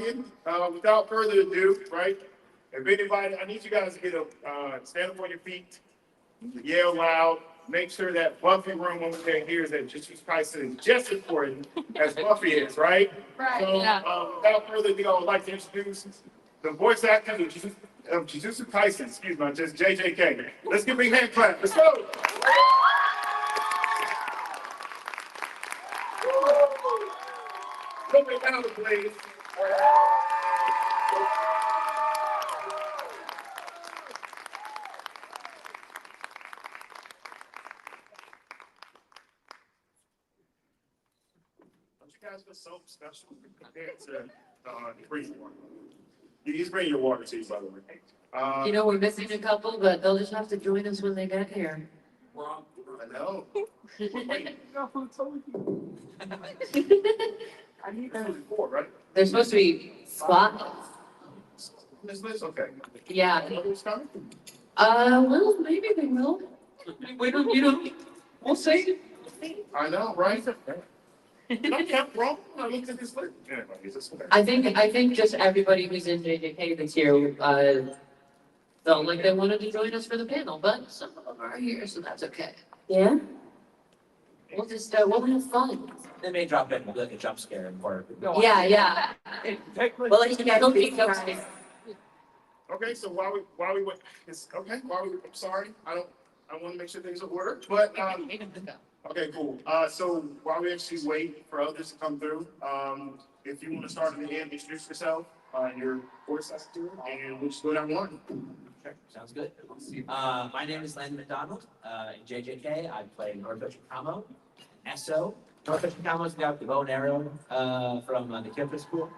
rocking. Without further ado, right? If anybody, I need you guys to get up, stand up on your feet, yell loud. Make sure that Buffy room over there hears that Jujitsu Kaisen is just as important as Buffy is, right? Right. So, without further ado, I would like to introduce the voice actor of Jujitsu Kaisen, excuse me, just JJK. Let's give me a hand clap. Let's go. Come down, please. You guys feel so special compared to freezing water. He's bringing your water to you, by the way. You know, we're missing a couple, but they'll just have to join us when they get here. Well, I know. I need that before, right? They're supposed to be spotless. This okay. Yeah. Who's coming? Well, maybe they will. We don't, you know, we'll see. I know, right? No, yeah, wrong. I looked at this list. Anyway, it's okay. I think just everybody who's in JJK this year, felt like they wanted to join us for the panel, but some of them are here, so that's okay. Yeah? We'll just, we'll have fun. They may drop in like a jump scare or. Yeah, yeah. Well, you guys don't keep jump scares. Okay, so while we wait, I'm sorry, I want to make sure things are ordered, but, okay, cool. So while we actually wait for others to come through, if you want to start at the end, introduce yourself, your voice actor, and we'll just go down one. Sure, sounds good. My name is Landon McDonald. In JJK, I play Northwestern Camo. SO. Northwestern Camo is the guy with the bow and arrow from the Kyoto school.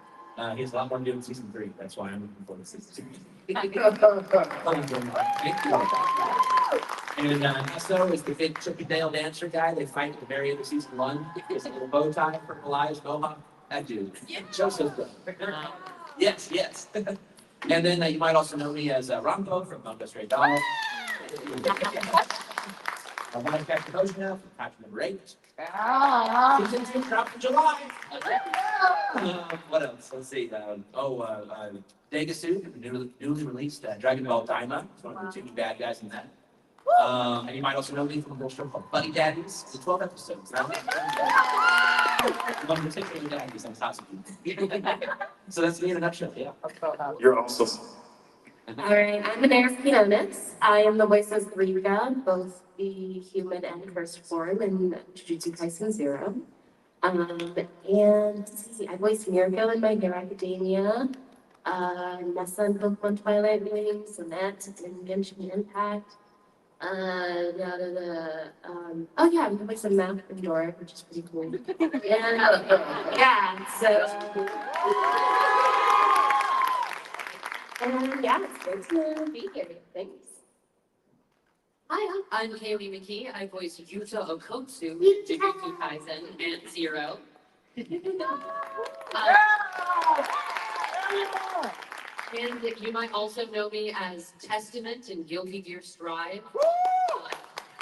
He has a lot more to do in season 3. That's why I'm looking forward to season 2. And SO is the big Chippendale dancer guy they fight at the very end of season 1. He has a little bow tie from Elias Mohawk. That dude. Joseph. Yes, yes. And then you might also know me as Ronco from Bunko Stray Dog. I'm one of Captain Ocean from Patch number 8. Season 2 dropped in July. What else? Let's see. Degasu, the newly released Dragon Ball Daima. It's one of the 2 bad guys in that. And you might also know me from a little show called Buddy Daddies. It's 12 episodes. One particular daddies on top of you. So that's me in a nutshell, yeah. You're awesome. All right, I'm Anairis Quinones. I am the voice of Rika, both the human and cursed form in Jujitsu Kaisen 0. And let's see, I voiced Mirko in My Hero Academia, Nessa in Pokemon Twilight Wings, Annette in Genshin Impact. Oh yeah, I'm the voice of Mount from Dora, which is pretty cool. And yeah, so. And yeah, it's great to be here. Thanks. Hi, I'm Kayleigh McKee. I voice Yuta Okotsu, Jujutsu Kaisen, and 0. And you might also know me as Testament in Guilty Gear Strive.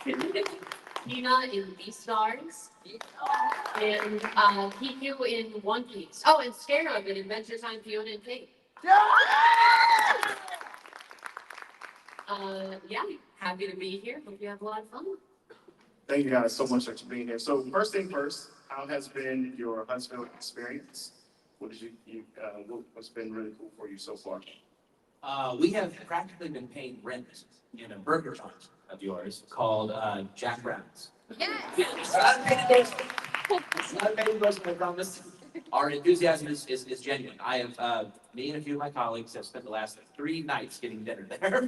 Hina in Beastars. And Kiku in One Piece. Oh, and Scarab in Adventure Time Fiona and Kate. Yeah, happy to be here. Hope you have a lot of fun. Thank you guys so much for being here. So first thing first, how has been your Huntsville experience? What did what's been really cool for you so far? We have practically been paying rent in a burger joint of yours called Jack Brown's. Yes. It's not a paid It's not a paid endorsement, I promise. Our enthusiasm is genuine. I have, me and a few of my colleagues have spent the last 3 nights getting dinner there.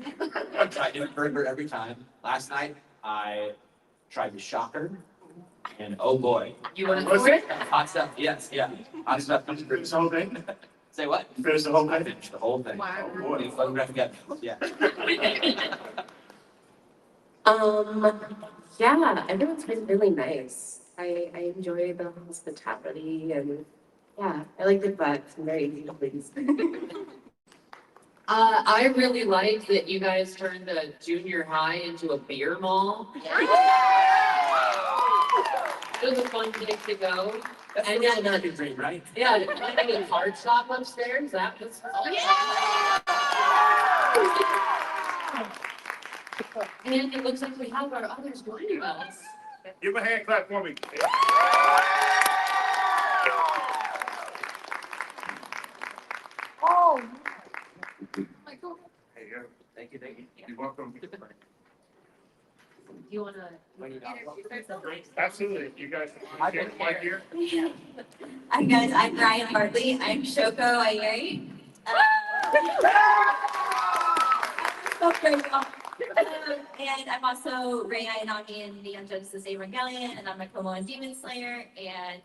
I tried different burger every time. Last night, I tried the Shocker, and oh boy. You want to order it? Hot stuff, yes, yeah. Hot stuff. Did you finish the whole thing? Say what? You finished the whole I thing? finished the whole thing. Wow. Oh boy. Photographic evidence, yeah. Yeah, everyone's been really nice. I enjoy the hospitality and yeah, I like the vibes. I'm very easy to please. I really like that you guys turned the junior high into a beer mall. It was a fun place to go. That's And the yeah, American dream, right? yeah, I mean, card shop upstairs, that was. And it looks like we have our others joining us. Give a hand clap for me. Michael, Hey, yeah, Thank you, thank you. you're welcome. you wanna? Absolutely, you guys, right here. Hi guys, I'm Ryan Hartley. I'm Shoko Ayeri. And I'm also Roye in the Jujitsu Evangelion, and I'm a Como and Demon Slayer, and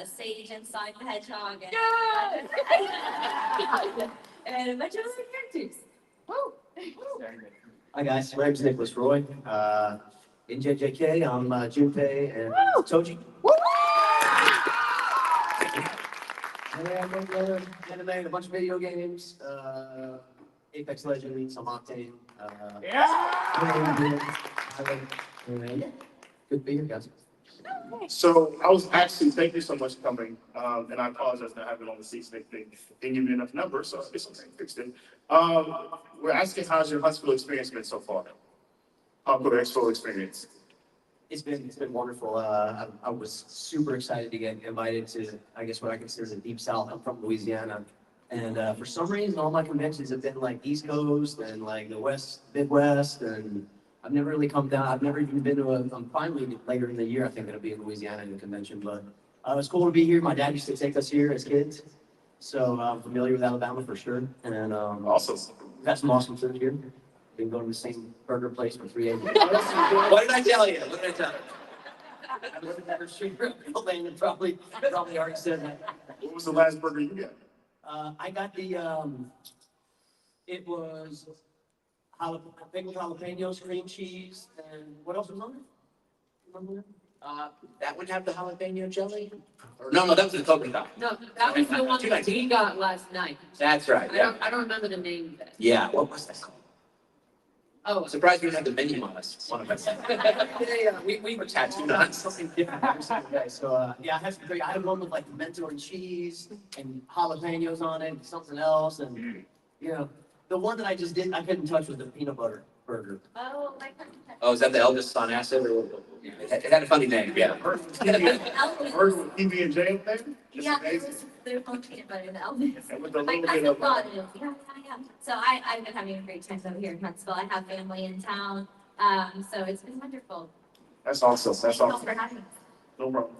Sage and Sonic the Hedgehog, and a bunch of other characters. Hi guys, my name's Nicolas Roye. In JJK, I'm Junpei and Toji. And anime and a bunch of video games. Apex Legends, some Octane. Good to be here, guys. So I was actually, thank you so much for coming. And I apologize for not having on the seats. They didn't give me enough numbers, so it's okay, fixed it. We're asking how's your Huntsville experience been so far? Huntsville Expo experience. It's been wonderful. I was super excited to get invited to, I guess, what I consider the Deep South. I'm from Louisiana. And for some reason, all my conventions have been like East Coast and like the West, Midwest. And I've never really come down. I've never even been to I'm finally later in the year, I think it'll be in Louisiana in the convention. But it was cool to be here. My dad used to take us here as kids. So I'm familiar with Alabama for sure. And Awesome. we've had some awesome food here. Been going to the same burger place for 3 years. What did I tell you? What did I tell you? I live in that street, Landon probably already said that. What was the last burger you got? I got the, it was pickled jalapenos, cream cheese, and what else was on it? Remember that? That would have the jalapeno jelly? Or, no, that was the coconut. No, that was the one that we got last night. That's right, yeah. I don't remember the name of it. Yeah, what was that called? Oh, I'm surprised we didn't have the menu on us, one of us. Yeah, we were tattooed on. something different every single day. So, yeah, I had some great, I had one with like pimento and cheese and jalapenos on it, and something else, and, you know, the one that I couldn't touch was the peanut butter burger. Oh, my God. Oh, is that the eldest on acid or? It had a funny name, yeah. Burger with PB&J up there? It's Yeah, amazing. there's no peanut butter in the Elvis. And with a My little bit cousin of, bought it. Yeah. So I've been having a great time over here in Huntsville. I have family in town. So it's been wonderful. that's awesome, that's Thank you all awesome. for having us. No problem.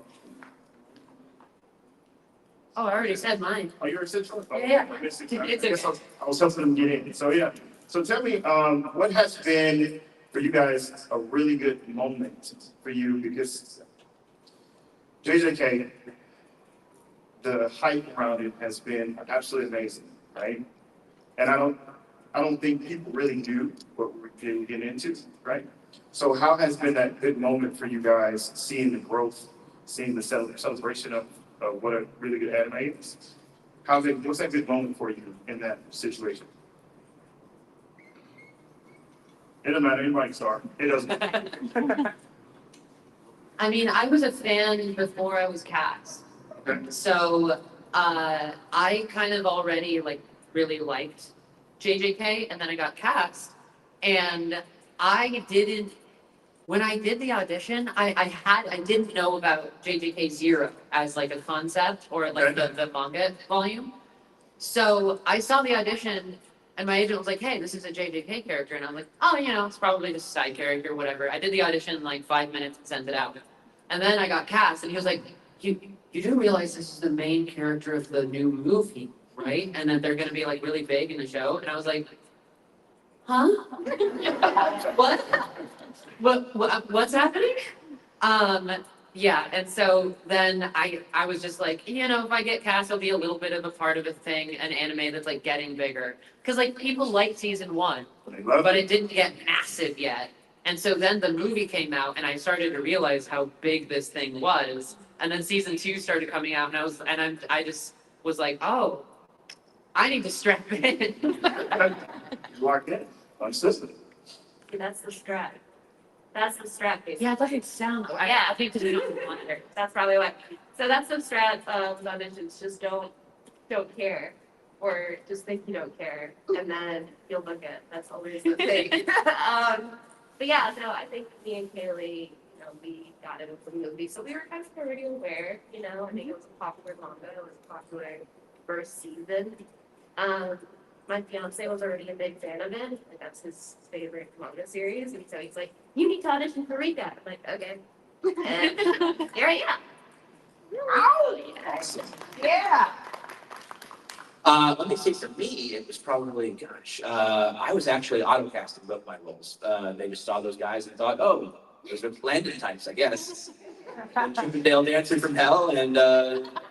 oh, I already said mine. Oh, you're essential? Yeah. I missed it. It's I guess okay. I was helping them get in, so yeah. So tell me, what has been, for you guys, a really good moment for you, because JJK, the hype around it has been absolutely amazing, right? And I don't think people really knew what we were getting into, right? So how has been that good moment for you guys, seeing the growth, seeing the celebration of what a really good anime is? What's that good moment for you in that situation? It doesn't matter, anybody can start. It doesn't. I mean, I was a fan before I was cast. Okay. So, I kind of already like really liked JJK, and then I got cast, and when I did the audition, I didn't know about JJK Zero as like a concept or like the manga volume. So I saw the audition and my agent was like, hey, this is a JJK character. And I'm like, oh, it's probably just a side character, whatever. I did the audition in like 5 minutes and sent it out. And then I got cast and he was like, you do realize this is the main character of the new movie, right? And that they're going to be like really big in the show. And I was like, huh? What's happening? Yeah, and so then I was just like, if I get cast, I'll be a little bit of a part of a thing, an anime that's like getting bigger. Because like people liked season 1, but it didn't get massive yet. And so then the movie came out and I started to realize how big this thing was. And then season 2 started coming out and I just was like, oh, I need to strap in. Locked in, consistent. That's the strat. That's the strap, basically. Yeah, I thought it sounded. Yeah. I think to do it on the monitor. That's probably why. So that's the strat of auditions. Just don't care, or just think you don't care, and then you'll book it. That's always the thing. But yeah, no, I think me and Kayleigh, we got into the movie, so we were kind of already aware. I think it was a popular manga. It was a popular first season. My fiance was already a big fan of it. Like, that's his favorite manga series, and so he's like, "You need to audition for Rika." I'm like, "Okay." And here I am. Awesome. Yeah. Let me see, for me, it was probably, I was actually auto-casting both my roles. They just saw those guys and thought, oh, those are Landon types, I guess. Chippendale Dancer from Hell and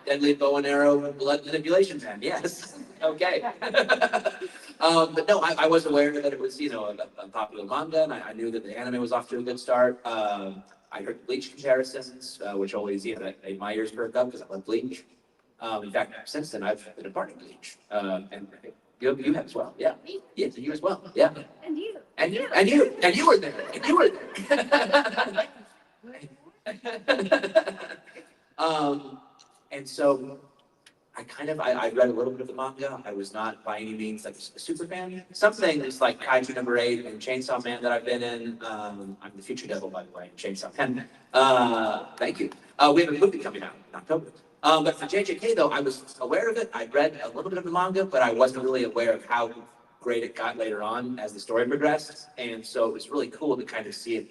Deadly Bow and Arrow Blood Manipulation Man, yes. Okay. But no, I was aware that it was, a popular manga, and I knew that the anime was off to a good start. I heard Bleach comparisons, which always, that made my ears perk up because I love Bleach. In fact, since then, I've been a part of Bleach. And you have as well, yeah. Yes, you as well, yeah. And you. And you were there, and you were there. And so I read a little bit of the manga. I was not by any means like a super fan. Some things like Kaiju number 8 and Chainsaw Man that I've been in. I'm the future devil, by the way, in Chainsaw Man. Thank you. We have a movie coming out in October. But for JJK though, I was aware of it. I read a little bit of the manga, but I wasn't really aware of how great it got later on as the story progressed. And so it was really cool to kind of see it,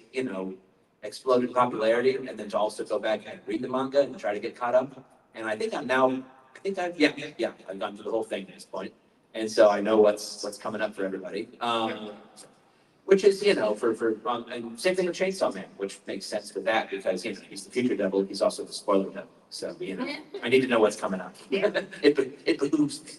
explode in popularity, and then to also go back and read the manga and try to get caught up. And I think I've gone through the whole thing at this point. And so I know what's coming up for everybody. Which is, and same thing with Chainsaw Man, which makes sense with that because, he's the future devil, he's also the spoiler devil. So, I need to know what's coming up. It behooves me.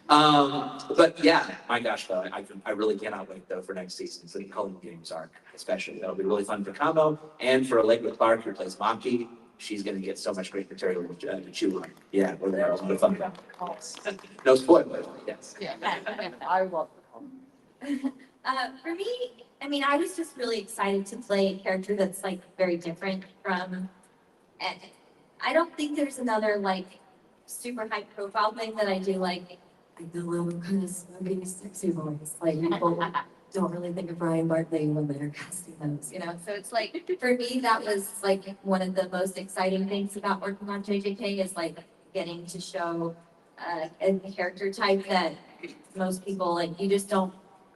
But yeah, my gosh, though, I really cannot wait though for next season. So the Culling Games arc, especially, that'll be really fun for Kamo and for Allegra Clark, who plays Maki. She's going to get so much great material to chew on. Yeah, we're going to have a lot of fun. No spoilers, yes. Yeah, I love it. For me, I was just really excited to play a character that's like very different from, and I don't think there's another like super high profile thing that I do like the little kind of smuggy, sexy voice. Like people don't really think of Brian Barkley when they're casting those, So it's like for me that was like one of the most exciting things about working on JJK is like getting to show a character type that most people like you just don't.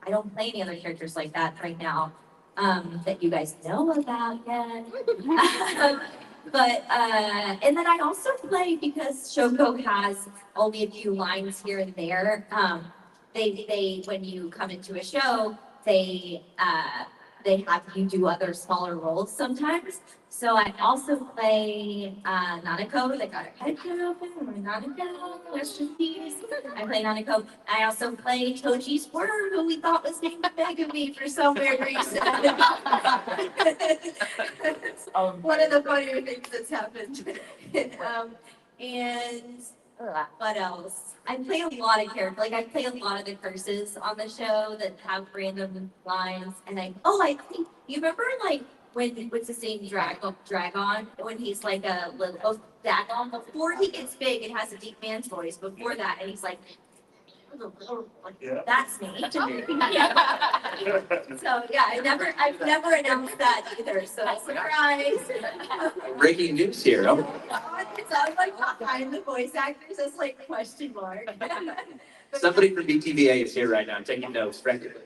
I don't play any other characters like that right now that you guys know about yet. But and then I also play because Shoko has only a few lines here and there. They when you come into a show, they have you do other smaller roles sometimes. So I also play Nanako that got her head cut open. Nanako, rest in peace. I play Nanako. I also play Toji's worm, who we thought was named Megumi for some weird reason. One of the funnier things that's happened. And what else? I play a lot of characters. Like I play a lot of the curses on the show that have random lines. And I think you remember like when what's his name Dragon when he's like a little Dagon before he gets big and has a deep man's voice. Before that, and he's like. Yeah. That's me. So yeah, I've never announced that either. So surprise. Breaking news here. Oh. So I'm like behind the voice actors as like question mark. Somebody from BTVA is here right now taking notes frantically.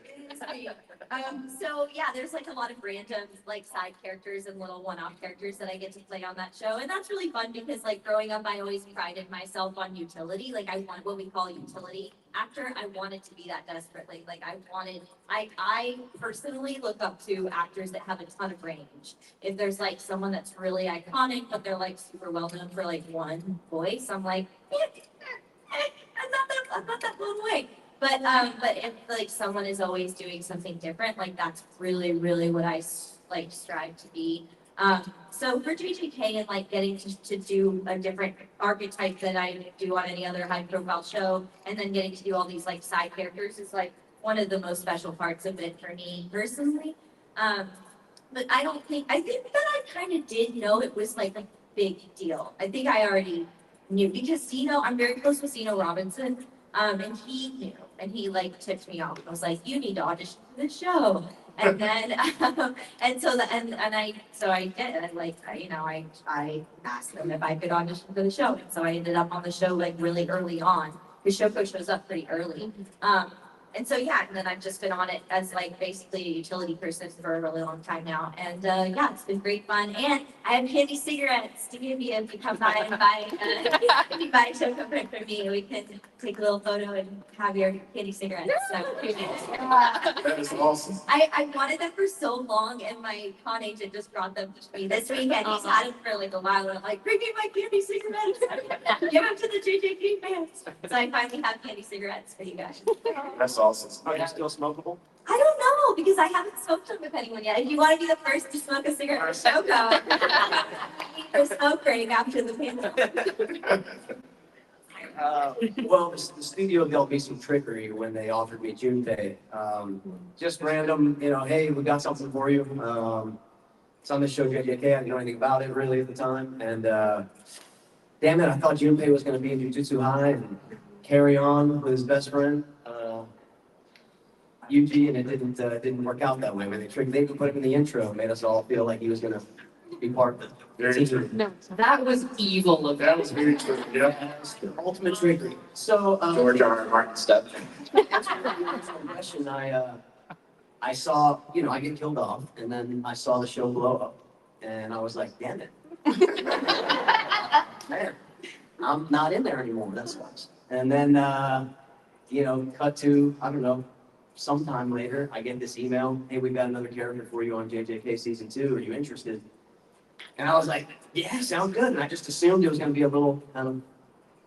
So yeah, there's like a lot of random like side characters and little one-off characters that I get to play on that show. And that's really fun because like growing up, I always prided myself on utility. Like I want what we call utility actor. I wanted to be that desperately. Like I personally look up to actors that have a ton of range. If there's like someone that's really iconic, but they're like super well known for like one voice, I'm like, I'm not that blown away. But if like someone is always doing something different, like that's really, really what I like strive to be. So for JJK and like getting to do a different archetype than I do on any other high profile show, and then getting to do all these like side characters is like one of the most special parts of it for me personally. but I think that I kind of did know it was like a big deal. I think I already knew because I'm very close with Zeno Robinson. And he knew, and he like tipped me off. I was like, you need to audition for the show. And then, so I did. I asked them if I could audition for the show. And so I ended up on the show like really early on. The show shows up pretty early. And so, yeah, and then I've just been on it as like basically a utility person for a really long time now. And yeah, it's been great fun. And I have candy cigarettes to give you if you come by and buy, if you buy a token from me, we can take a little photo and have your candy cigarettes. So, That is awesome. I wanted them for so long, and my con agent just brought them to me this weekend. He's had them for like a while. And I'm like, bring me my candy cigarettes. Give them to the JJK fans. So I finally have candy cigarettes for you guys. That's awesome. Are they still smokable? I don't know because I haven't smoked them with anyone yet. If you want to be the first to smoke a cigarette on the show, go. Or smoke break after the panel. Well, the studio dealt me some trickery when they offered me Junpei. Just random, hey, we got something for you. It's on the show JJK. I didn't know anything about it really at the time. And damn it, I thought Junpei was going to be in Jujitsu High and carry on with his best friend, Yuji, and it didn't work out that way. When they even put him in the intro, made us all feel like he was going to be part of Very the true. team. No, that was evil of That was very true. Yeah. Ultimate trickery. So, George R. R. Martin stuff. question, I saw, I get killed off, and then I saw the show blow up, and I was like, damn it. Man, I'm not in there anymore, that sucks. And then, cut to, I don't know, sometime later, I get this email, hey, we've got another character for you on JJK Season 2, are you interested? And I was like, yeah, sounds good, and I just assumed it was gonna be a little, kind of,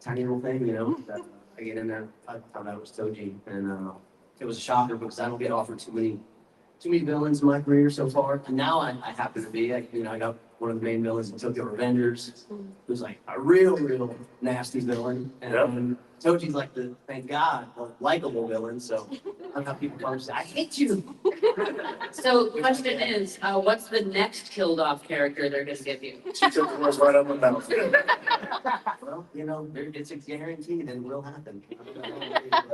tiny little thing, that I get in there, I found out it was Toji, and it was a shocker because I don't get offered too many villains in my career so far. And now I happen to be, I got one of the main villains in Tokyo Revengers, who's like a real nasty villain. And Toji's like thank God, the likable villain. So I don't have people come and say, I hate you. So the question is, what's the next killed off character they're gonna give you? She took the words right out of my mouth. Well, it's a guarantee that it will happen.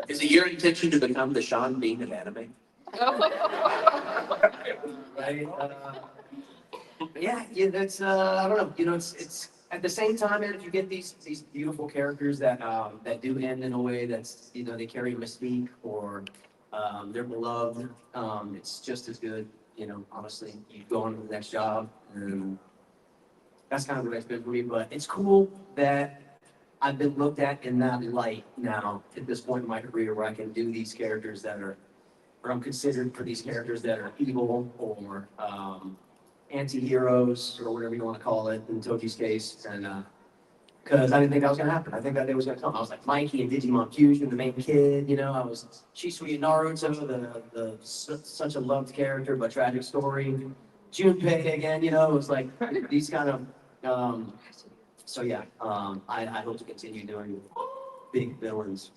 Is it your intention to become the Sean Bean of anime? Right? That's I don't know. It's at the same time as you get these beautiful characters that do end in a way that's they carry mystique or they're beloved. It's just as good. Honestly, you go on to the next job, and that's kind of what it's been for me. But it's cool that I've been looked at in that light now at this point in my career, where I can do these characters or I'm considered for these characters that are evil or anti-heroes or whatever you want to call it in Toji's case. And because I didn't think that was going to happen. I think that day was going to come. I was like Mikey and Digimon Fusion, the main kid, I was Shisui Naruto, such a loved character, but tragic story. Junpei again, it was like these kind of, so yeah, I hope to continue doing big villains.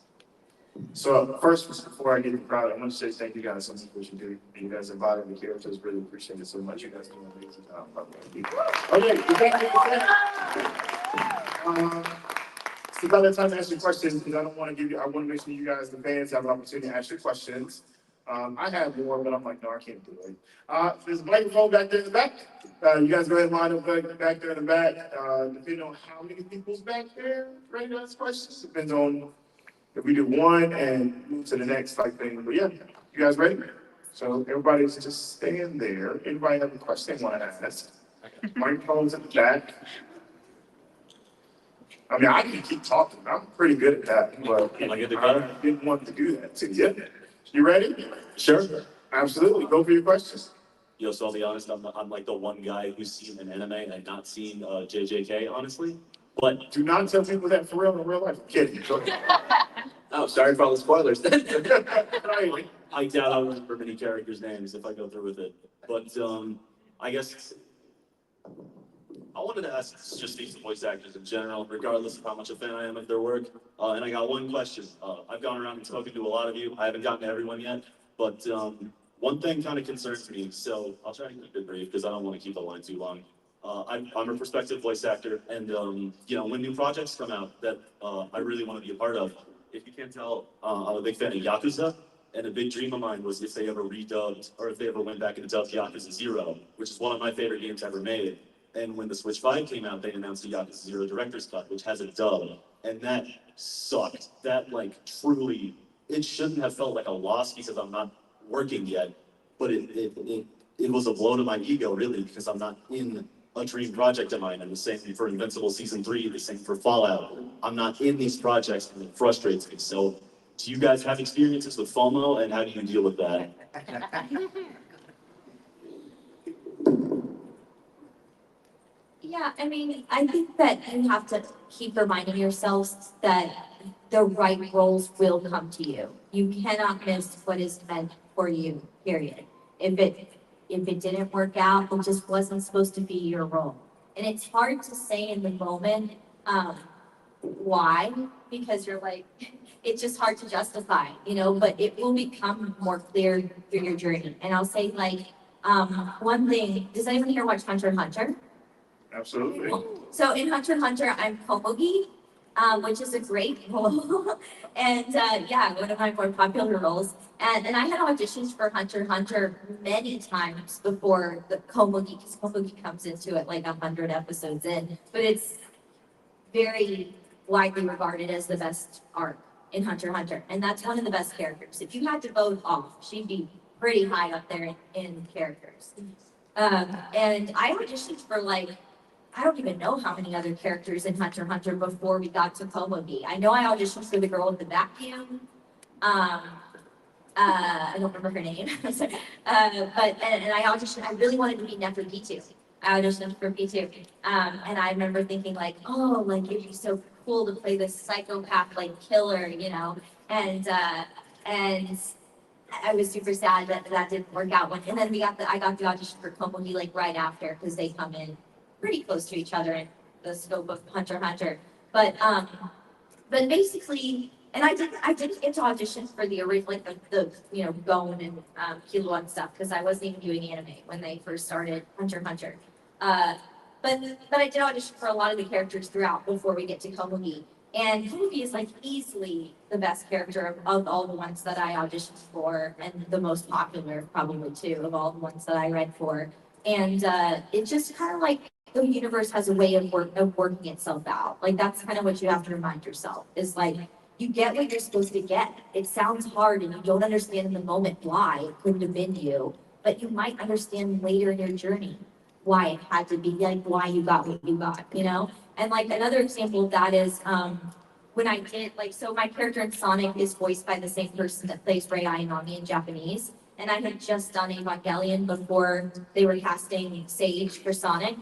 So first, before I get the crowd, I want to say thank you guys so much for what you do. You guys invited me here, just really appreciate it so much. You guys do an amazing job. Okay, so by the time to ask your questions, because I want to make sure you guys, the fans, have an opportunity to ask your questions. I have more, but I'm like, no, I can't do it. There's a microphone back there in the back. You guys go ahead and line up back there in the back. Depending on how many people's back there ready to ask questions, depends on if we do one and move to the next type thing. But yeah, you guys ready? So everybody's just staying there. Anybody have a question they want to ask? Microphones in the back. I mean, I can keep talking. I'm pretty good at that, but I didn't want to do that to you. You ready? Sure. Absolutely. Go for your questions. Yo, so I'll be honest, I'm like the one guy who's seen an anime and not seen JJK, honestly. But Do not tell people that for real in real life. I'm kidding. Go ahead. Oh, sorry for all the spoilers then. I doubt I'll remember many characters' names if I go through with it. But I guess I wanted to ask just these voice actors in general, regardless of how much a fan I am of their work. And I got one question. I've gone around and spoken to a lot of you. I haven't gotten to everyone yet, but One thing kind of concerns me, so I'll try to keep it brief because I don't want to keep the line too long. I'm a prospective voice actor, and you know, when new projects come out that I really want to be a part of, if you can't tell, I'm a big fan of Yakuza, and a big dream of mine was if they ever redubbed or if they ever went back and dubbed Yakuza 0, which is one of my favorite games ever made. And when the Switch 5 came out, they announced the Yakuza 0 Director's Cut, which has a dub, and that sucked. That like truly, it shouldn't have felt like a loss because I'm not working yet, but it was a blow to my ego really because I'm not in a dream project of mine. And the same for Invincible Season 3, the same for Fallout. I'm not in these projects and it frustrates me. So do you guys have experiences with FOMO and how do you deal with that? Yeah, I mean, I think that you have to keep reminding yourselves that the right roles will come to you. You cannot miss what is meant for you, period. If it didn't work out, it just wasn't supposed to be your role. And it's hard to say in the moment, why, because you're like, it's just hard to justify, you know, but it will become more clear through your journey. And I'll say like, one thing, does anyone here watch Hunter x Hunter? Absolutely. So in Hunter x Hunter, I'm Komugi, which is a great role. And yeah, one of my more popular roles. And I had auditions for Hunter x Hunter many times before the Komugi, because Komugi comes into it like 100 episodes in. But it's very widely regarded as the best arc in Hunter x Hunter. And that's one of the best characters. If you had to vote off, she'd be pretty high up there in characters. And I auditioned for like, I don't even know how many other characters in Hunter x Hunter before we got to Komugi. I know I auditioned for the girl with the vacuum. I don't remember her name. And I auditioned, I really wanted to be Neferpitu. I auditioned for P2. And I remember thinking like, oh, like it'd be so cool to play this psychopath like killer, you know? And I was super sad that that didn't work out. And then I got the audition for Komugi like right after because they come in pretty close to each other in the scope of Hunter x Hunter. But basically, and I didn't get to audition for the original, like the you know, Gon and Killua and stuff, because I wasn't even doing anime when they first started Hunter x Hunter. But I did audition for a lot of the characters throughout before we get to Komugi. And Komugi is like easily the best character of all the ones that I auditioned for, and the most popular probably too of all the ones that I read for. And it just kind of like the universe has a way of working itself out. Like that's kind of what you have to remind yourself is like you get what you're supposed to get. It sounds hard and you don't understand in the moment why it couldn't have been you, but you might understand later in your journey why it had to be, like why you got what you got, you know? And like another example of that is when I did like, so my character in Sonic is voiced by the same person that plays Roye in Japanese. And I had just done Evangelion before they were casting Sage for Sonic.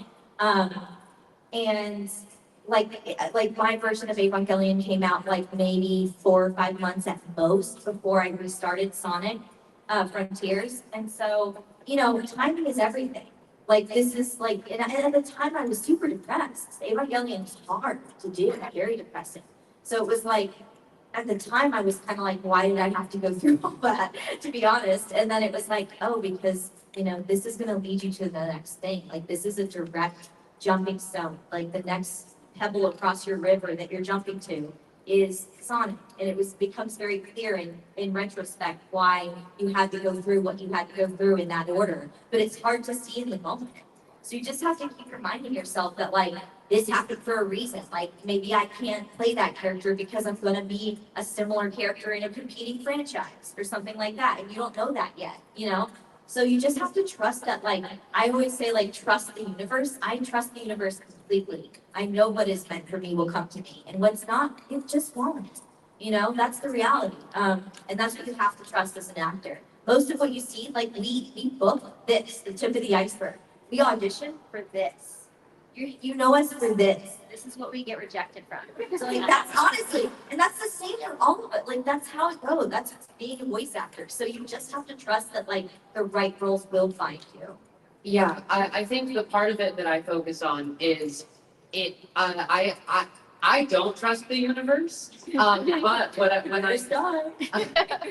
And like my version of Evangelion came out like maybe 4 or 5 months at most before I restarted Sonic Frontiers. And so, you know, timing is everything. Like this is like, and at the time I was super depressed. Evangelion is hard to do, very depressing. So it was like, at the time I was kind of like, why did I have to go through all that, to be honest? And then it was like, oh, because, you know, this is going to lead you to the next thing. Like this is a direct jumping stone. Like the next pebble across your river that you're jumping to is Sonic. And it becomes very clear in retrospect why you had to go through what you had to go through in that order. But it's hard to see in the moment. So you just have to keep reminding yourself that like, this happened for a reason. Like maybe I can't play that character because I'm going to be a similar character in a competing franchise or something like that. And you don't know that yet, you know? So you just have to trust that, like, I always say, like, trust the universe. I trust the universe completely. I know what is meant for me will come to me. And what's not, it just won't. You know, that's the reality. And that's what you have to trust as an actor. Most of what you see, like, we book this, the tip of the iceberg. We audition for this. You know us for this. This is what we get rejected from. So like that's honestly, and that's the same for all of it. Like that's how it goes. That's being a voice actor. So you just have to trust that like the right roles will find you. Yeah, I think the part of it that I focus on is I don't trust the universe. But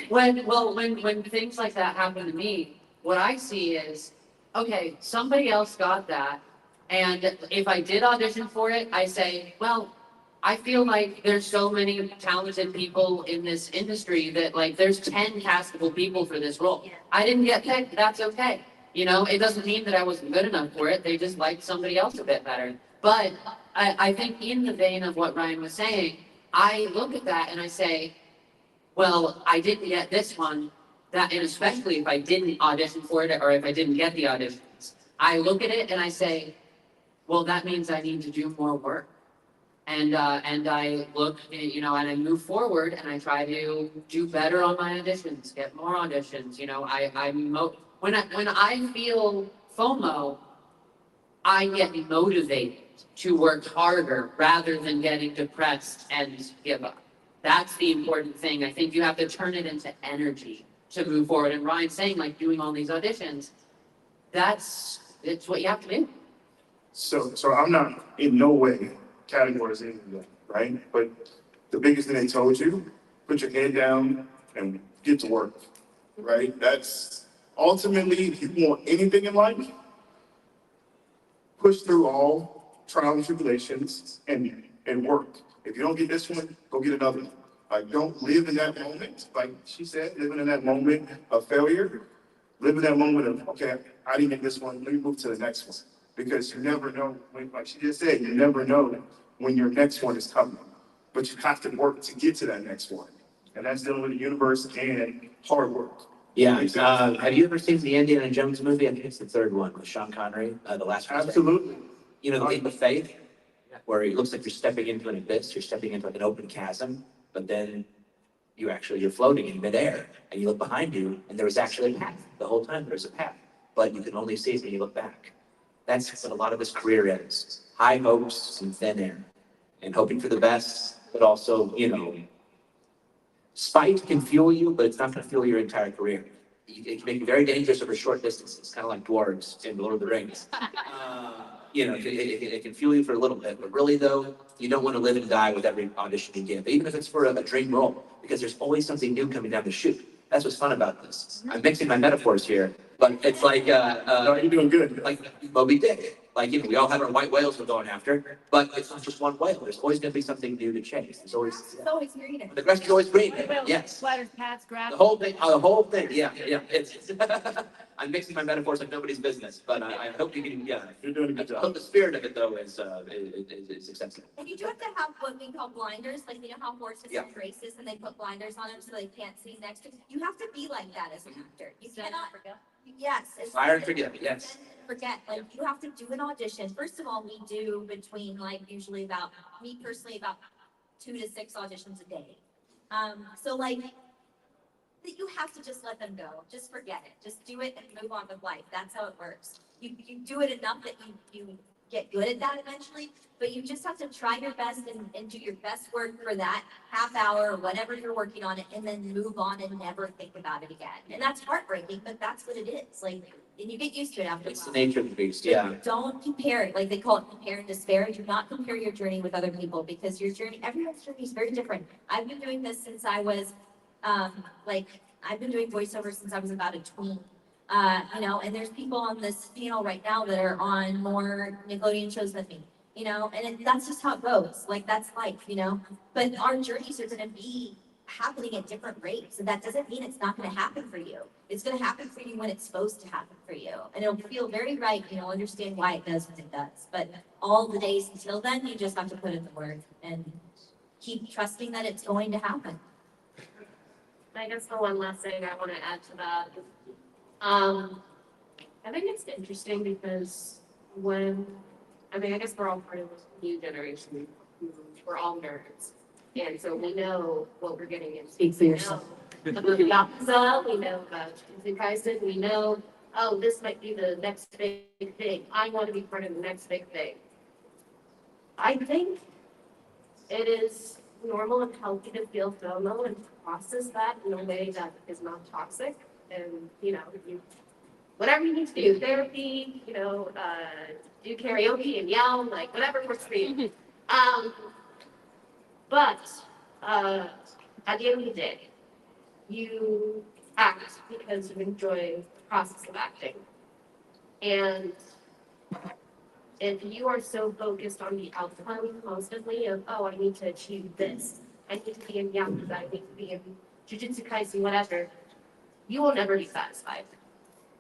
when things like that happen to me, what I see is, okay, somebody else got that. And if I did audition for it, I say, well, I feel like there's so many talented people in this industry that like there's 10 castable people for this role. I didn't get picked, that's okay. You know, it doesn't mean that I wasn't good enough for it. They just liked somebody else a bit better. But I think in the vein of what Ryan was saying, I look at that and I say, well, I didn't get this one, that, and especially if I didn't audition for it or if I didn't get the auditions, I look at it and I say, well, that means I need to do more work. And I look, you know, and I move forward and I try to do better on my auditions, get more auditions. You know, when I feel FOMO, I get motivated to work harder rather than getting depressed and give up. That's the important thing. I think you have to turn it into energy to move forward. And Ryan's saying, like, doing all these auditions, it's what you have to do. So I'm not in no way categorizing that, right? But the biggest thing they told you, put your head down and get to work, right? That's ultimately, if you want anything in life, push through all trials and tribulations and work. If you don't get this one, go get another one. Like, don't live in that moment. Like she said, living in that moment of failure, live in that moment of, okay, I didn't get this one, let me move to the next one. Because you never know, when, like she just said, you never know when your next one is coming. But you have to work to get to that next one. And that's dealing with the universe and hard work. Yeah, have you ever seen the Indiana Jones movie? I think it's the third one with Sean Connery, the last one. Absolutely. You know, the leap of faith, where it looks like you're stepping into an abyss, you're stepping into like an open chasm, but then you're floating in midair, and you look behind you, and there was actually a path. The whole time there was a path, but you can only see it when you look back. That's what a lot of this career is. High hopes and thin air, and hoping for the best, but also, you know, spite can fuel you, but it's not going to fuel your entire career. It can make you very dangerous over short distances, kind of like dwarves in Lord of the Rings. You know, it can fuel you for a little bit, but really though, you don't want to live and die with every audition you give, even if it's for a dream role, because there's always something new coming down the chute. That's what's fun about this. I'm mixing my metaphors here, but it's like, No, you're doing good. like Moby Dick. Like, you know, we all have our white whales we're going after, but it's not just one whale. There's always going to be something new to chase. There's always, It's always greener. the grass is always green. Yes. Splatters, paths, grass. The whole thing, yeah. It's I'm mixing my metaphors like nobody's business, but I hope you can, yeah. You're doing a good I job. hope the spirit of it though is acceptable. And you do have to have what we call blinders, like, you know how horses Yeah. in races and they put blinders on them so they can't see next to, you have to be like that as an actor. You cannot, yes. it's- Fire and forget, yes. Forget, like, you have to do an audition. First of all, we do between, like, usually about, me personally, about 2 to 6 auditions a day. So like, that you have to just let them go. Just forget it. Just do it and move on with life. That's how it works. You do it enough that you get good at that eventually, but you just have to try your best and do your best work for that half hour or whatever you're working on it, and then move on and never think about it again. And that's heartbreaking, but that's what it is. Like, and you get used to it after a It's the while. nature of the beast, yeah. Don't compare it, like they call it compare and despair. Do not compare your journey with other people, because your journey, everyone's journey is very different. I've been doing this since I was, I've been doing voiceover since I was about a tween. You know, and there's people on this panel right now that are on more Nickelodeon shows than me, you know, and that's just how it goes. Like, that's life, you know, but our journeys are going to be happening at different rates. And that doesn't mean it's not going to happen for you. It's going to happen for you when it's supposed to happen for you. And it'll feel very right. You know, understand why it does what it does. But all the days until then, you just have to put in the work and keep trusting that it's going to happen. I guess the one last thing I want to add to that, I think it's interesting because I guess we're all part of this new generation. We're all nerds. And so we know what we're getting into. Speak for yourself. We know about the Yakuza, we know about Jujitsu Kaisen, we know, oh, this might be the next big thing. I want to be part of the next big thing. I think it is normal and healthy to feel FOMO and process that in a way that is not toxic. And, you know, whatever you need to do, therapy, you know, do karaoke and yell, like whatever works for you. But at the end of the day, you act because you enjoy the process of acting. And if you are so focused on the outcome constantly of, oh, I need to achieve this, I need to be in Yakuza, I need to be in Jujitsu Kaisen, whatever, you will never be satisfied.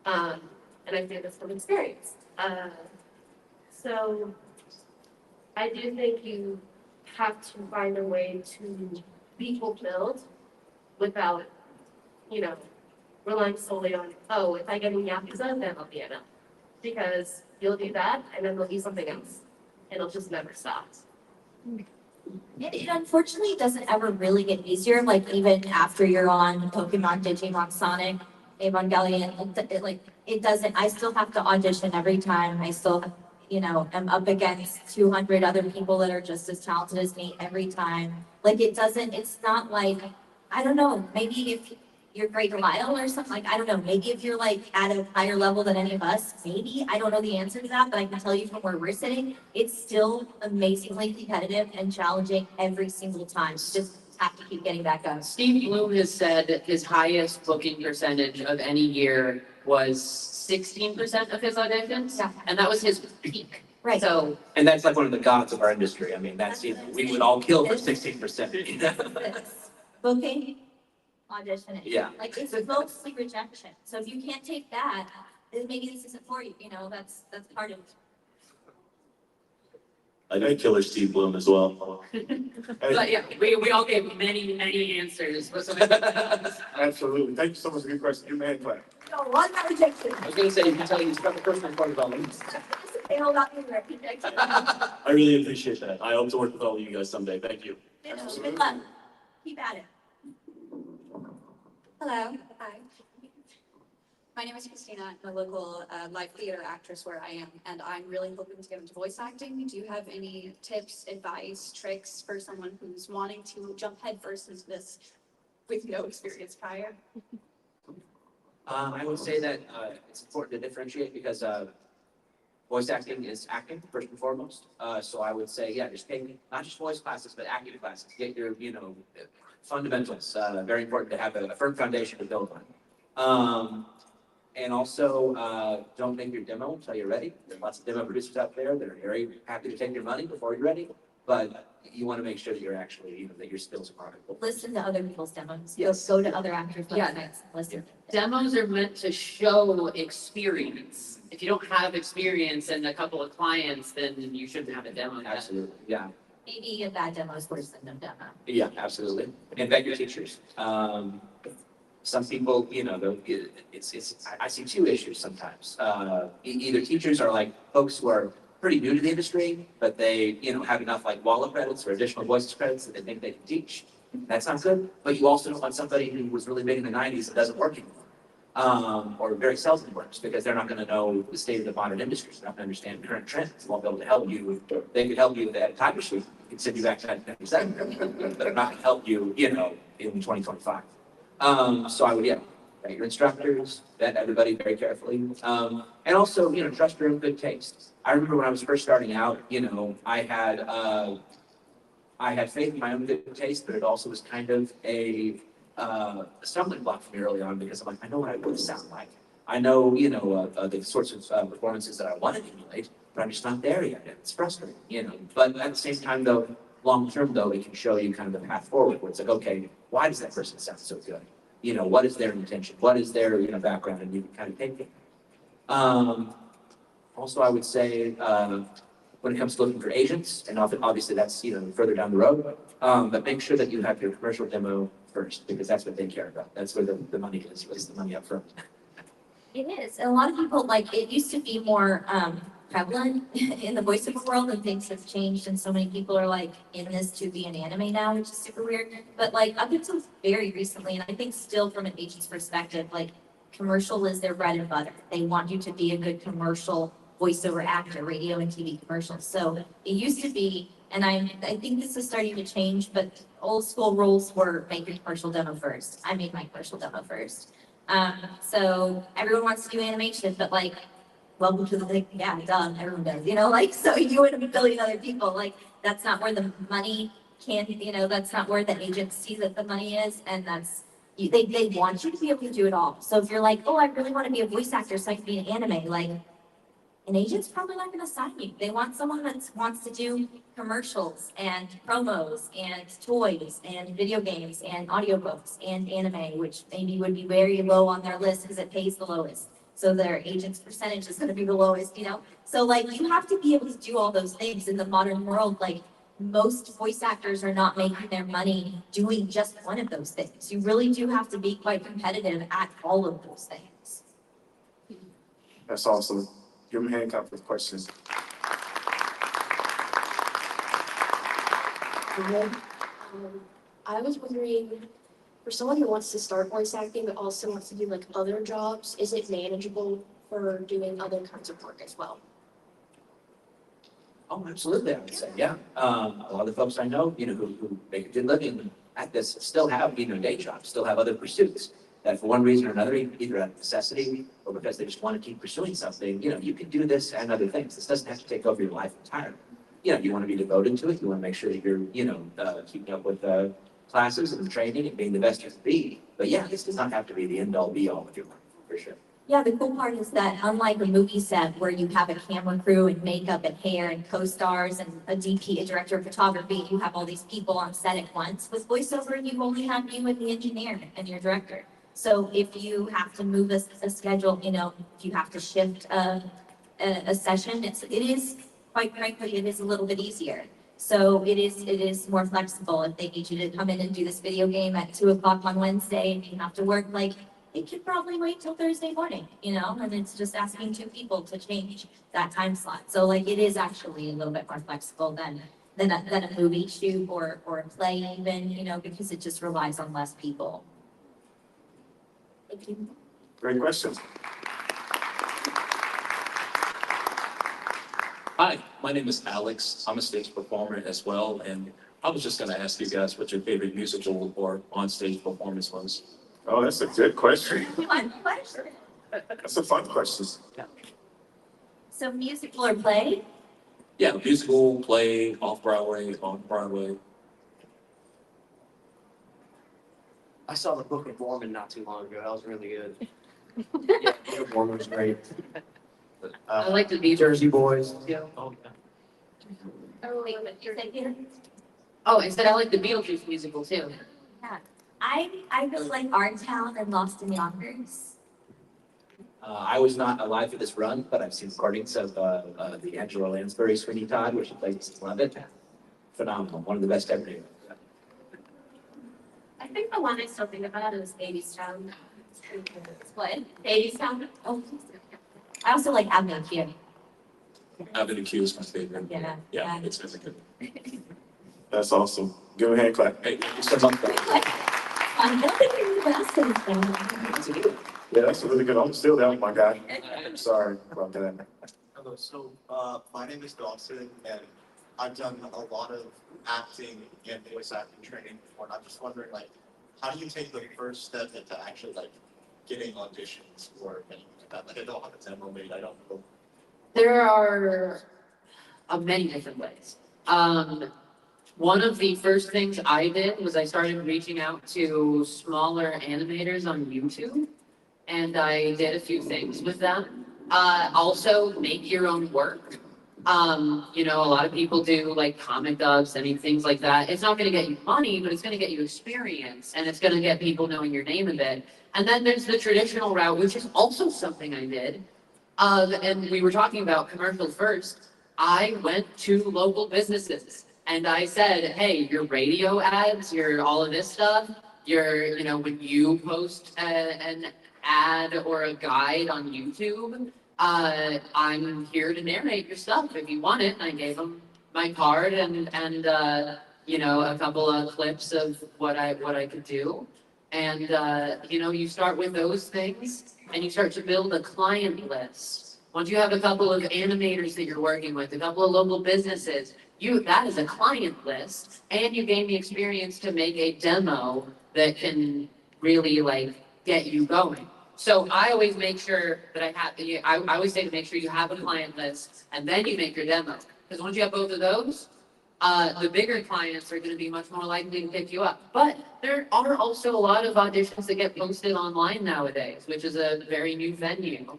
And I say this from experience. So I do think you have to find a way to be fulfilled without, you know, relying solely on, oh, if I get in Yakuza, then I'll be enough. Because you'll do that, and then there'll be something else. It'll just never stop. It unfortunately doesn't ever really get easier, like even after you're on Pokemon, Digimon, Sonic, Evangelion, it doesn't, I still have to audition every time. I still, am up against 200 other people that are just as talented as me every time. Like it's not like, I don't know, maybe if you're Great Lyle or something, like, I don't know, maybe if you're like at a higher level than any of us, maybe, I don't know the answer to that, but I can tell you from where we're sitting, it's still amazingly competitive and challenging every single time. You just have to keep getting back up. Steve Bloom has said that his highest booking percentage of any year was 16% of his auditions, Yeah. and that was his peak. Right. So, And that's like one of the gods of our industry. I mean, that's, we would all kill for 16%. Booking, auditioning. Yeah. Like, it's mostly rejection. So if you can't take that, then maybe this isn't for you, that's part of it. I know Killer Steve Bloom as well. but yeah, we all gave many answers. Absolutely. Thank you so much for your question. Your man clap. No, one not rejection. I was gonna say, you can tell you spent the first part about it. They all got me right, rejection. I really appreciate that. I hope to work with all of you guys someday. Thank you. Good luck. Keep at it. Hello. Hi. My name is Christina. I'm a local live theater actress where I am, and I'm really hoping to get into voice acting. Do you have any tips, advice, tricks for someone who's wanting to jump headfirst into this with no experience prior? I would say that it's important to differentiate because voice acting is acting first and foremost. So I would say, yeah, just take not just voice classes, but acting classes. Get your, fundamentals. Very important to have a firm foundation to build on. And also, don't make your demo until you're ready. There's lots of demo producers out there that are very happy to take your money before you're ready. But you want to make sure that you're actually, that your skills are marketable. Listen to other people's demos. Yes. Go to other actors' Yeah. websites. Listen. Demos are meant to show experience. If you don't have experience and a couple of clients, then you shouldn't have a demo. Absolutely, yeah. Maybe a bad demo is worse than no demo. Yeah, absolutely. And vet your teachers. Some people, I see two issues sometimes. Either teachers are like folks who are pretty new to the industry, but they, have enough like Walla credits or additional voices credits that they think they can teach. That's not good. But you also don't want somebody who was really big in the 90s that doesn't work anymore. Or very seldom works because they're not going to know the state of the modern industry. They're not going to understand current trends. They won't be able to help you. They could help you with that time machine. They can send you back to 1997, but they're not going to help you, in 2025. So I would, vet your instructors, vet everybody very carefully. And also, trust your own good taste. I remember when I was first starting out, I had faith in my own good taste, but it also was kind of a stumbling block for me early on because I'm like, I know what I would sound like. I know, the sorts of performances that I want to emulate, but I'm just not there yet. And it's frustrating, But at the same time, though, long term, though, it can show you kind of the path forward where it's like, okay, why does that person sound so good? What is their intention? What is their, background? And you can kind of take it. Also, I would say, when it comes to looking for agents, and obviously that's, further down the road, but make sure that you have your commercial demo first, because that's what they care about. That's where the money is the money up front. It is. And a lot of people, it used to be more prevalent in the voiceover world, and things have changed, and so many people are in this to be an anime now, which is super weird. But up until very recently, and I think still from an agent's perspective, commercial is their bread and butter. They want you to be a good commercial voiceover actor, radio and TV commercials. So it used to be, and I think this is starting to change, but old school rules were make your commercial demo first. I made my commercial demo first. So everyone wants to do animation, but welcome to the thing. Yeah, duh, everyone does, so you and a billion other people, that's not where the money can't, that's not where the agents see that the money is, and they want you to be able to do it all. So if you're like, oh, I really want to be a voice actor so I can be an anime, like, an agent's probably not gonna sign you. They want someone that wants to do commercials and promos and toys and video games and audiobooks and anime, which maybe would be very low on their list because it pays the lowest. So their agent's percentage is gonna be the lowest, So like, you have to be able to do all those things in the modern world. Like, most voice actors are not making their money doing just one of those things. You really do have to be quite competitive at all of those things. That's awesome. Give him a hand clap for the questions. I was wondering, for someone who wants to start voice acting but also wants to do like other jobs, is it manageable for doing other kinds of work as well? Oh, absolutely, I would say, yeah. A lot of the folks I know, who make a good living at this still have, day jobs, still have other pursuits. That for one reason or another, either out of necessity or because they just want to keep pursuing something, you can do this and other things. This doesn't have to take over your life entirely. You want to be devoted to it. You want to make sure that you're, keeping up with classes and training and being the best you can be. But yeah, this does not have to be the end all be all of your life, for sure. Yeah, the cool part is that unlike a movie set where you have a camera crew and makeup and hair and co-stars and a DP, a director of photography, you have all these people on set at once. With voiceover, you only have you and the engineer and your director. So if you have to move a schedule, if you have to shift a session, it is, quite frankly, it is a little bit easier. So it is more flexible. If they need you to come in and do this video game at 2:00 on Wednesday and you have to work, like, it could probably wait till Thursday morning, and it's just asking 2 people to change that time slot. So like, it is actually a little bit more flexible than a movie shoot or a play even, because it just relies on less people. Thank you. Great questions. Hi, my name is Alex. I'm a stage performer as well, and I was just gonna ask you guys what your favorite musical or on-stage performance was. Oh, that's a good question. Fun question. That's a fun question. So musical or play? Yeah, musical, play, off-Broadway, on-Broadway. I saw the Book of Mormon not too long ago. That was really good. Yeah, Book of Mormon was great. I like the Beatles. Jersey Boys. Yeah. Oh, wait, you said here? Oh, I said I like the Beetlejuice musical too. I really like Our Town and Lost in Yonkers. I was not alive for this run, but I've seen recordings of the Angela Lansbury Sweeney Todd, where she plays Mrs. Levitt. Phenomenal, one of the best ever. I think the one I still think about is Baby's Town. What? Baby's Town. Oh, I also like Avenue Q. Avenue Q is my favorite. Yeah. Yeah, it's really good. That's awesome. Give him a hand clap. Hey, thank you so much. I don't think you're the best in them. Yeah, that's a really good. I'm still down, my guy. I'm sorry about that. Hello, so my name is Dawson, and I've done a lot of acting and voice acting training before, and I'm just wondering, like, how do you take the first step into actually, like, getting auditions for anything like that? Like, I don't have a demo made, I don't know. There are many different ways. One of the first things I did was I started reaching out to smaller animators on YouTube, and I did a few things with them. Also, make your own work. A lot of people do like comic dubs and things like that. It's not going to get you money, but it's going to get you experience, and it's going to get people knowing your name a bit. And then there's the traditional route, which is also something I did. And we were talking about commercials first. I went to local businesses and I said, hey, your radio ads, your all of this stuff, when you post an ad or a guide on YouTube, I'm here to narrate your stuff if you want it. And I gave them my card and a couple of clips of what I could do. And you start with those things and you start to build a client list. Once you have a couple of animators that you're working with, a couple of local businesses, that is a client list, and you gain the experience to make a demo that can really get you going. So I always make sure that I always say to make sure you have a client list and then you make your demo. Because once you have both of those, the bigger clients are gonna be much more likely to pick you up. But there are also a lot of auditions that get posted online nowadays, which is a very new venue.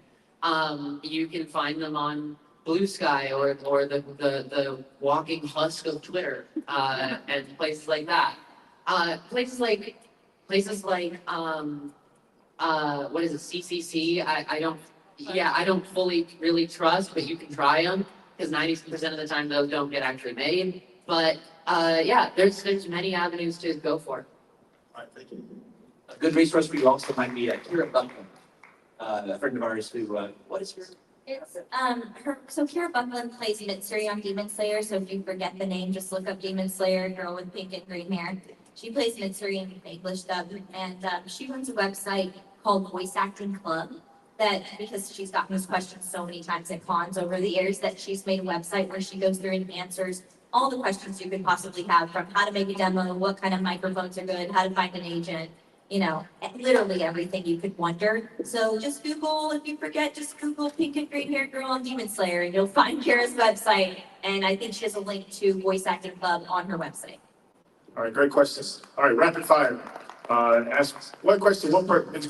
You can find them on Blue Sky or the walking husk of Twitter, and places like that. Places like, what is it, CCC? I don't fully really trust, but you can try them, because 90% of the time those don't get actually made. But, yeah, there's many avenues to go for. All right, thank you. A good resource for you also might be Kira Buckland, a friend of ours who, what is your? It's, so Kira Buckland plays Mitsuri on Demon Slayer, so if you forget the name, just look up Demon Slayer, girl with pink and green hair. She plays Mitsuri in English dub, and, she runs a website called Voice Acting Club, that, because she's gotten this question so many times at cons over the years, that she's made a website where she goes through and answers all the questions you could possibly have, from how to make a demo, what kind of microphones are good, how to find an agent, you know, literally everything you could wonder. So just Google, if you forget, just Google pink and green hair girl on Demon Slayer, and you'll find Kira's website. And I think she has a link to Voice Acting Club on her website. All right, great questions. All right, rapid fire. Ask one question,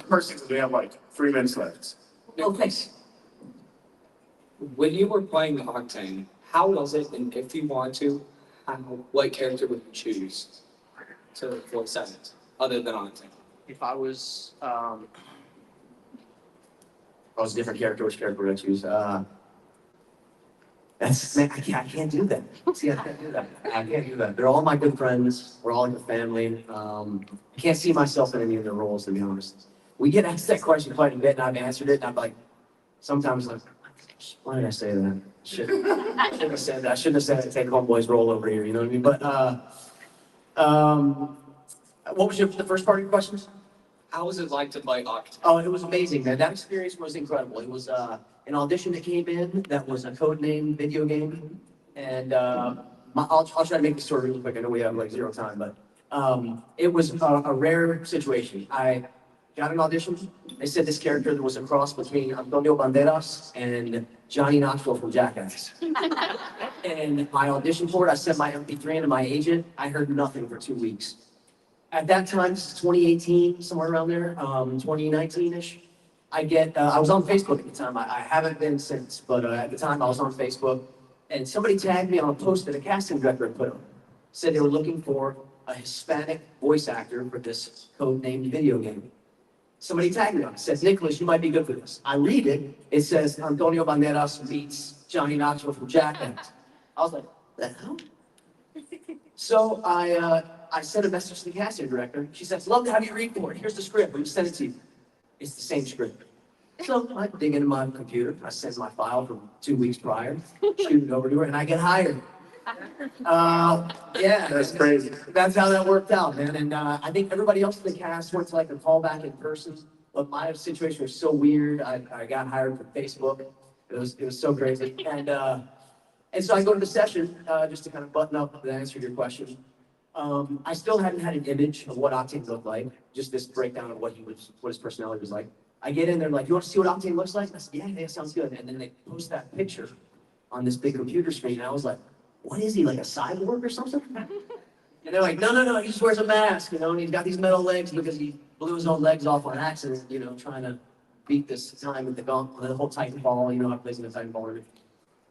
person, we have like 3 minutes left. Okay. When you were playing Octane, how was it, and if you want to, what character would you choose to voice act other than Octane? If I was a different character, which character would I choose? Man, I can't do that. See, I can't do that. I can't do that. They're all my good friends. We're all like a family. I can't see myself in any of their roles, to be honest. We get asked that question quite a bit, and I've answered it, and I'm like, sometimes like, why did I say that? Shouldn't have said that. I shouldn't have said take homeboy's role over here, you know what I mean? But what was the first part of your questions? How was it like to play Octane? Oh, it was amazing, man. That experience was incredible. It was an audition that came in that was a codename video game. And I'll try to make the story really quick. I know we have like 0 time, but it was a rare situation. I got an audition. They said this character was a cross between Antonio Banderas and Johnny Knoxville from Jackass. And I auditioned for it. I sent my MP3 into my agent. I heard nothing for 2 weeks. At that time, this is 2018, somewhere around there, 2019-ish. I was on Facebook at the time. I haven't been since, but at the time I was on Facebook, and somebody tagged me on a post that a casting director had put up. Said they were looking for a Hispanic voice actor for this code-named video game. Somebody tagged me on it, says, Nicolas, you might be good for this. I read it, it says Antonio Banderas meets Johnny Knoxville from Jackass. I was like, what the hell? So I sent a message to the casting director. She says, love to have you read for it. Here's the script. We send it to you. It's the same script. So I dig into my computer. I send my file from 2 weeks prior, shoot it over to her, and I get hired. Yeah. That's crazy. That's how that worked out, man. And I think everybody else in the cast went to like a callback in person. But my situation was so weird. I got hired from Facebook. It was so crazy. And so I go to the session just to kind of button up the answer to your question. I still hadn't had an image of what Octane looked like, just this breakdown of what his personality was like. I get in there like, you want to see what Octane looks like? I said, yeah, sounds good. And then they post that picture on this big computer screen, and I was like, what is he, like a cyborg or something? And they're like, no, he just wears a mask, and he's got these metal legs because he blew his own legs off on accident, trying to beat this time with the whole Titanfall, I plays in the Titanfall.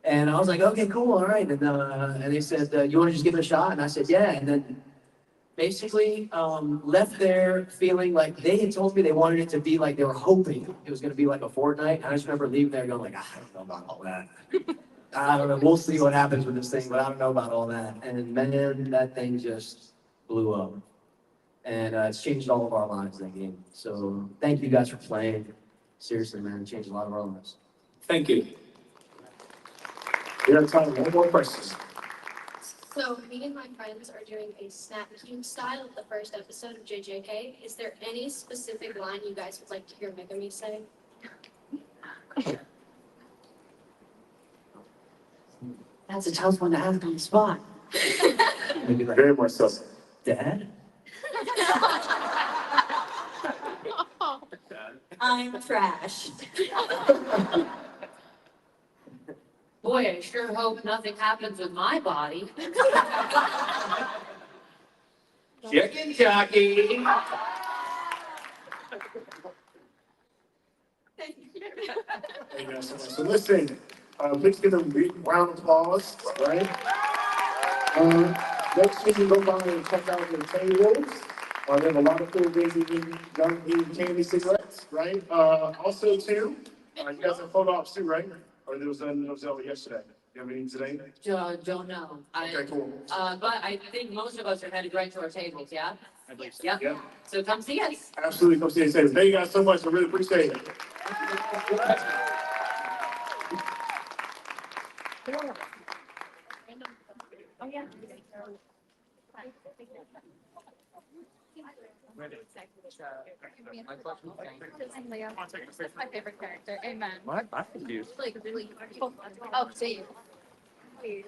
And I was like, okay, cool, all right. And they said, you want to just give it a shot? And I said, yeah. And then basically left there feeling like they had told me they wanted it to be like, they were hoping it was going to be like a Fortnite. And I just remember leaving there going like, I don't know about all that. I don't know. We'll see what happens with this thing, but I don't know about all that. And man, that thing just blew up. And it's changed all of our lives, that game. So thank you guys for playing. Seriously, man, it changed a lot of our lives. Thank you. We have time for one more question. So me and my friends are doing a Snap Cube style of the first episode of JJK. Is there any specific line you guys would like to hear Megami say? That's a tough one to ask on the spot. Maybe like, Very much so. Dad? I'm trash. boy, I sure hope nothing happens with my body. Chicken jockey. There you go. So listen, let's get a big round of applause, right? Next thing you go by and check out the tables. They have a lot of cool things you can eat candy cigarettes, right? Also too, you guys have photo ops too, right? Or there was yesterday. You have any today? Don't know. Okay, cool. But I think most of us are headed right to our tables, yeah? I believe so. Yep. Yeah, So come see us. absolutely. Come see us. Thank you guys so much. I really appreciate it. Oh, yeah. I'm Leo. That's my favorite character. Amen. What? I'm confused. Like really. Oh, see you.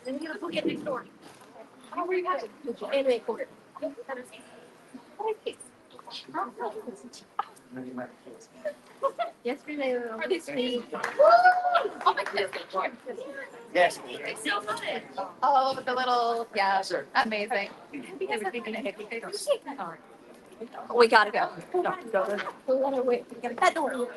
Then we're gonna go get next door. Oh, where you got it? Anime quarter. Yesterday. Are they sweet? Oh my goodness. Yes. It's so fun. Oh, the little, yeah, amazing. We gotta go. We gotta wait. We gotta that door.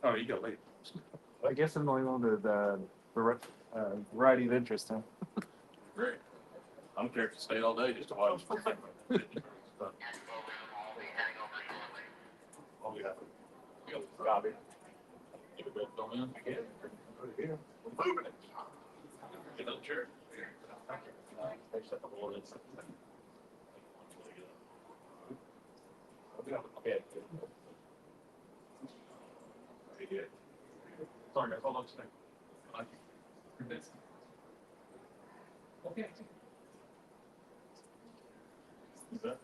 Oh, you go late. I guess I'm only on the variety of interest, huh? Great. I'm care to stay all day just to watch. Oh, yeah. You got Robbie. Get a bit film in. Yeah. Moving it. Get another chair. Except the wall is. Okay. Sorry, guys, hold on a second. Okay. Is that?